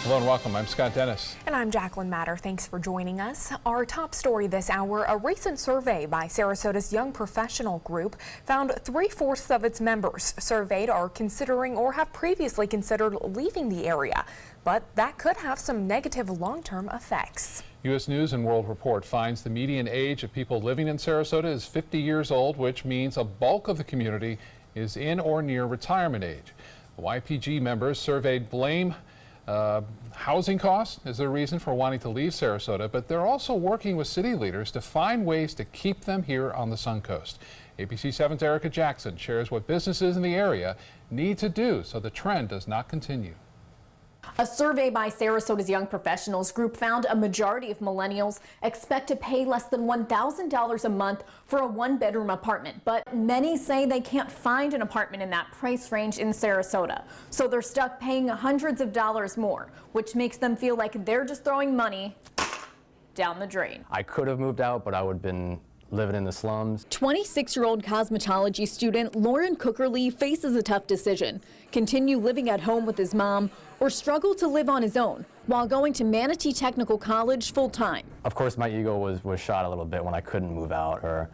Hello and welcome. I'm Scott Dennis. And I'm Jacqueline Matter. Thanks for joining us. Our top story this hour, a recent survey by Sarasota's Young Professional Group found 3/4 of its members surveyed are considering or have previously considered leaving the area. But that could have some negative long-term effects. U.S. News and World Report finds the median age of people living in Sarasota is 50 years old, which means a bulk of the community is in or near retirement age. The YPG members surveyed blame housing costs is their reason for wanting to leave Sarasota, but they're also working with city leaders to find ways to keep them here on the Suncoast. ABC 7's Erica Jackson shares what businesses in the area need to do so the trend does not continue. A survey by Sarasota's Young Professionals Group found a majority of millennials expect to pay less than $1,000 a month for a one-bedroom apartment, but many say they can't find an apartment in that price range in Sarasota. So they're stuck paying hundreds of dollars more, which makes them feel like they're just throwing money down the drain. I could have moved out, but I would have been living in the slums. 26-year-old cosmetology student Lauren Cookerly faces a tough decision: continue living at home with his mom or struggle to live on his own while going to Manatee Technical College full-time. Of course, my ego was shot a little bit when I couldn't move out or,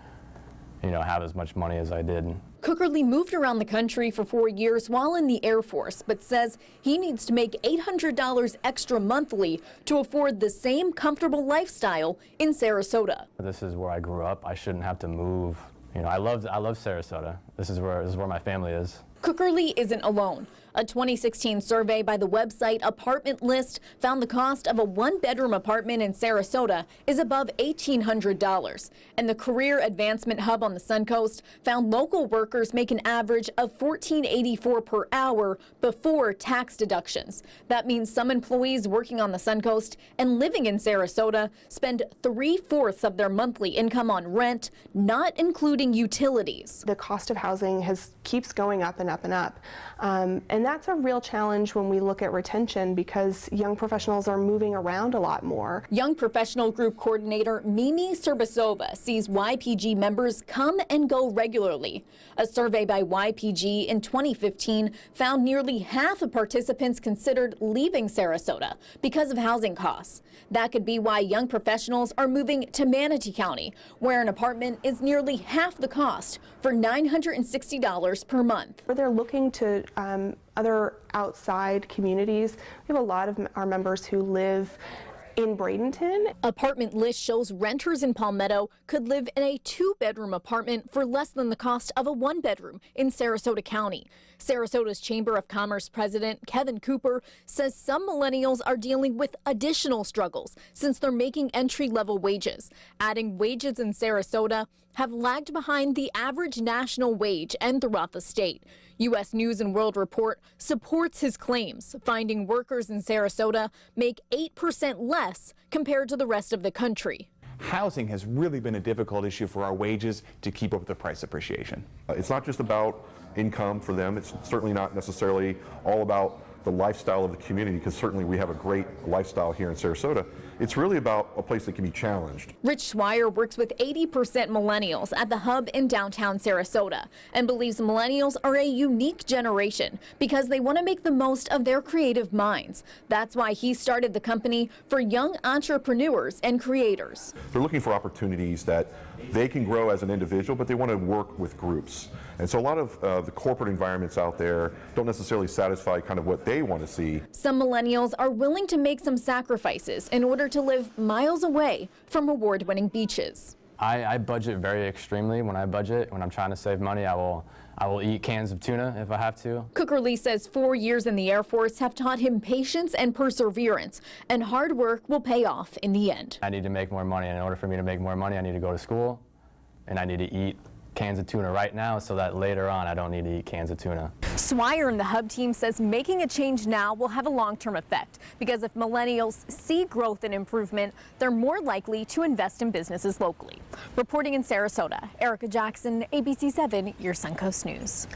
have as much money as I did. Cookerly moved around the country for 4 years while in the Air Force, but says he needs to make $800 extra monthly to afford the same comfortable lifestyle in Sarasota. This is where I grew up. I shouldn't have to move. I love Sarasota. This is where my family is. Cookerly isn't alone. A 2016 survey by the website Apartment List found the cost of a one-bedroom apartment in Sarasota is above $1,800. And the Career Advancement Hub on the Suncoast found local workers make an average of $14.84 per hour before tax deductions. That means some employees working on the Suncoast and living in Sarasota spend 3/4 of their monthly income on rent, not including utilities. The cost of housing keeps going up and up and up. And that's a real challenge when we look at retention because young professionals are moving around a lot more. Young Professional Group Coordinator Mimi Serbasova sees YPG members come and go regularly. A survey by YPG in 2015 found nearly half of participants considered leaving Sarasota because of housing costs. That could be why young professionals are moving to Manatee County, where an apartment is nearly half the cost for $960 per month. They're looking to other outside communities. We have a lot of our members who live in Bradenton. Apartment List shows renters in Palmetto could live in a 2-bedroom apartment for less than the cost of a 1-bedroom in Sarasota County. Sarasota's Chamber of Commerce president Kevin Cooper says some millennials are dealing with additional struggles since they're making entry-level wages. Adding wages in Sarasota have lagged behind the average national wage and throughout the state. U.S. News and World Report supports his claims, finding workers in Sarasota make 8% less compared to the rest of the country. Housing has really been a difficult issue for our wages to keep up with the price appreciation. It's not just about income for them. It's certainly not necessarily all about the lifestyle of the community, because certainly we have a great lifestyle here in Sarasota. It's really about a place that can be challenged. Rich Swire works with 80% millennials at the hub in downtown Sarasota and believes millennials are a unique generation because they want to make the most of their creative minds. That's why he started the company for young entrepreneurs and creators. They're looking for opportunities that they can grow as an individual, but they want to work with groups. And so a lot of the corporate environments out there don't necessarily satisfy kind of what they want to see. Some millennials are willing to make some sacrifices in order to live miles away from award-winning beaches. I budget very extremely. When I budget, when I'm trying to save money, I will eat cans of tuna if I have to. Cookerly says 4 years in the Air Force have taught him patience and perseverance, and hard work will pay off in the end. I need to make more money, and in order for me to make more money, I need to go to school, and I need to eat cans of tuna right now so that later on I don't need to eat cans of tuna. Swire and the Hub team says making a change now will have a long-term effect because if millennials see growth and improvement, they're more likely to invest in businesses locally. Reporting in Sarasota, Erica Jackson, ABC 7, your Suncoast News.